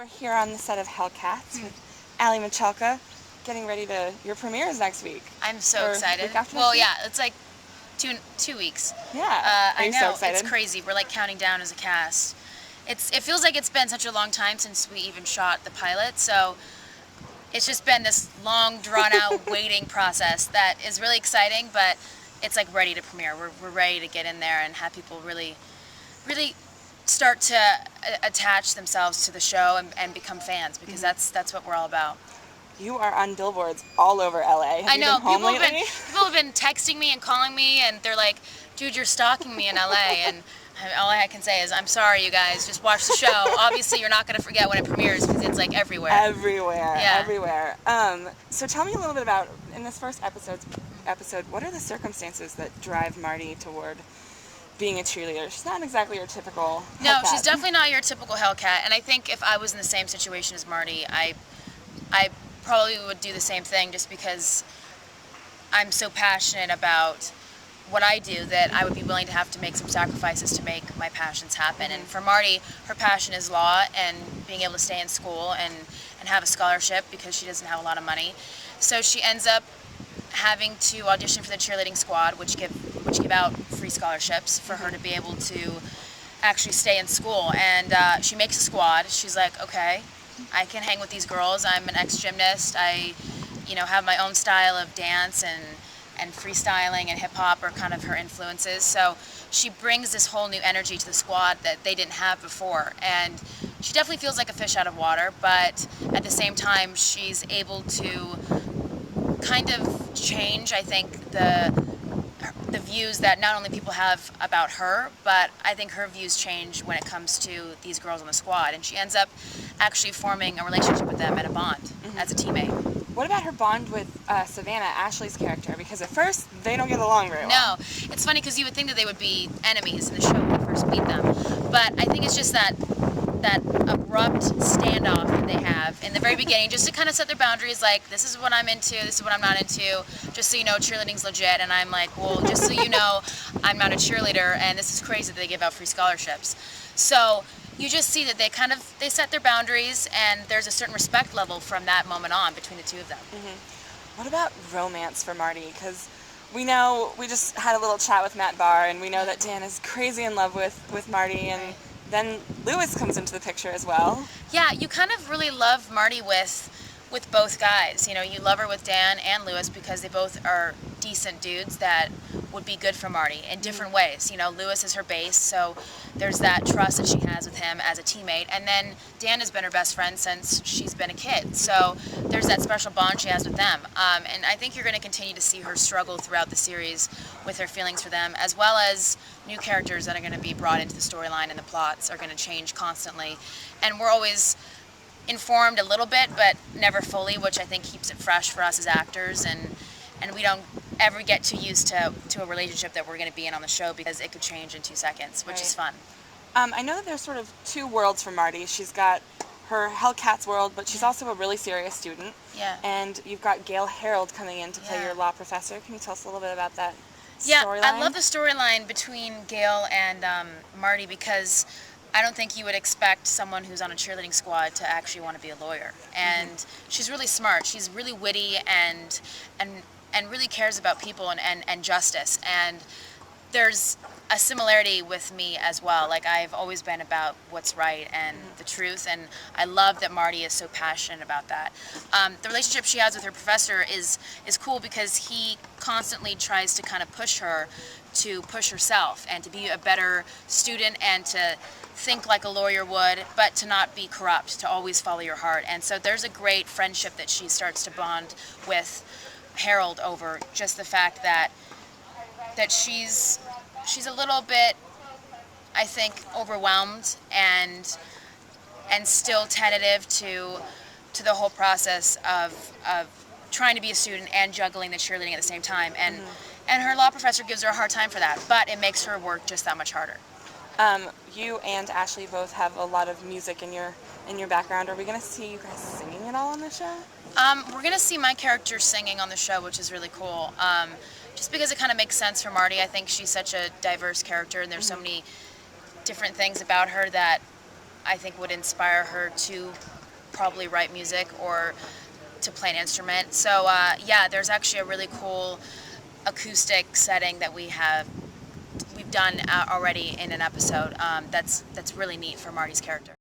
here on the set of Hellcats with Alyson Michalka, getting ready to your premieres next week. I'm so excited. Well, yeah, it's like two weeks. Yeah. Are you so excited? It's crazy. We're like counting down as a cast. It feels like it's been such a long time since we even shot the pilot, so it's just been this long, drawn-out waiting process that is really exciting, but it's like ready to premiere. We're ready to get in there and have people really start to attach themselves to the show and become fans, because that's what we're all about. You are on billboards all over LA. I know. People have been texting me and calling me, and they're like, "Dude, you're stalking me in LA." And all I can say is, I'm sorry, you guys. Just watch the show. Obviously, you're not going to forget when it premieres, because it's like everywhere. Everywhere. Yeah. Everywhere. So tell me a little bit about, in this first episode, what are the circumstances that drive Marty toward being a cheerleader? She's not exactly your typical Hellcat. No, she's definitely not your typical Hellcat. And I think if I was in the same situation as Marty, I probably would do the same thing, just because I'm so passionate about what I do that I would be willing to have to make some sacrifices to make my passions happen. And for Marty, her passion is law and being able to stay in school and have a scholarship, because she doesn't have a lot of money. So she ends up having to audition for the cheerleading squad, which give out free scholarships for her to be able to actually stay in school. And she makes a squad. She's like, okay, I can hang with these girls. I'm an ex-gymnast. I, have my own style of dance, and freestyling and hip-hop are kind of her influences. So she brings this whole new energy to the squad that they didn't have before. And she definitely feels like a fish out of water, but at the same time, she's able to kind of change, I think, the views that not only people have about her, but I think her views change when it comes to these girls on the squad. And she ends up actually forming a relationship with them and a bond as a teammate. What about her bond with Savannah, Ashley's character? Because at first, they don't get along very well. No. It's funny, because you would think that they would be enemies in the show when you first meet them. But I think it's just that abrupt standoff that they have in the very beginning, just to kind of set their boundaries, like, this is what I'm into, this is what I'm not into, just so you know, cheerleading's legit. And I'm like, well, just so you know, I'm not a cheerleader, and this is crazy that they give out free scholarships. So you just see that they set their boundaries, and there's a certain respect level from that moment on between the two of them. What about romance for Marty? Because we just had a little chat with Matt Barr, and we know that Dan is crazy in love with Marty, and then Lewis comes into the picture as well. Yeah, you kind of really love Marty with both guys. You love her with Dan and Lewis, because they both are decent dudes that would be good for Marty in different ways. Lewis is her base, so there's that trust that she has with him as a teammate. And then Dan has been her best friend since she's been a kid, so there's that special bond she has with them. And I think you're going to continue to see her struggle throughout the series with her feelings for them, as well as new characters that are going to be brought into the storyline, and the plots are going to change constantly. And we're always informed a little bit, but never fully, which I think keeps it fresh for us as actors, and we don't ever get too used to a relationship that we're going to be in on the show, because it could change in 2 seconds, which is fun. I know that there's sort of two worlds for Marty. She's got her Hellcats world, but she's also a really serious student. Yeah. And you've got Gail Harold coming in to play your law professor. Can you tell us a little bit about that storyline? Yeah, I love the storyline between Gail and Marty, because I don't think you would expect someone who's on a cheerleading squad to actually want to be a lawyer. And she's really smart. She's really witty and really cares about people and justice. And there's a similarity with me as well. Like, I've always been about what's right and the truth, and I love that Marty is so passionate about that. The relationship she has with her professor is cool, because he constantly tries to kind of push her to push herself and to be a better student, and to think like a lawyer would, but to not be corrupt, to always follow your heart. And so there's a great friendship that she starts to bond with Harold over, just the fact that she's a little bit, I think, overwhelmed and still tentative to the whole process of trying to be a student and juggling the cheerleading at the same time. And her law professor gives her a hard time for that, but it makes her work just that much harder. You and Ashley both have a lot of music in your background. Are we going to see you guys singing at all on the show? We're going to see my character singing on the show, which is really cool. Just because it kind of makes sense for Marty. I think she's such a diverse character, and there's so many different things about her that I think would inspire her to probably write music or to play an instrument. So yeah, there's actually a really cool acoustic setting that we've done already in an episode. That's really neat for Marty's character.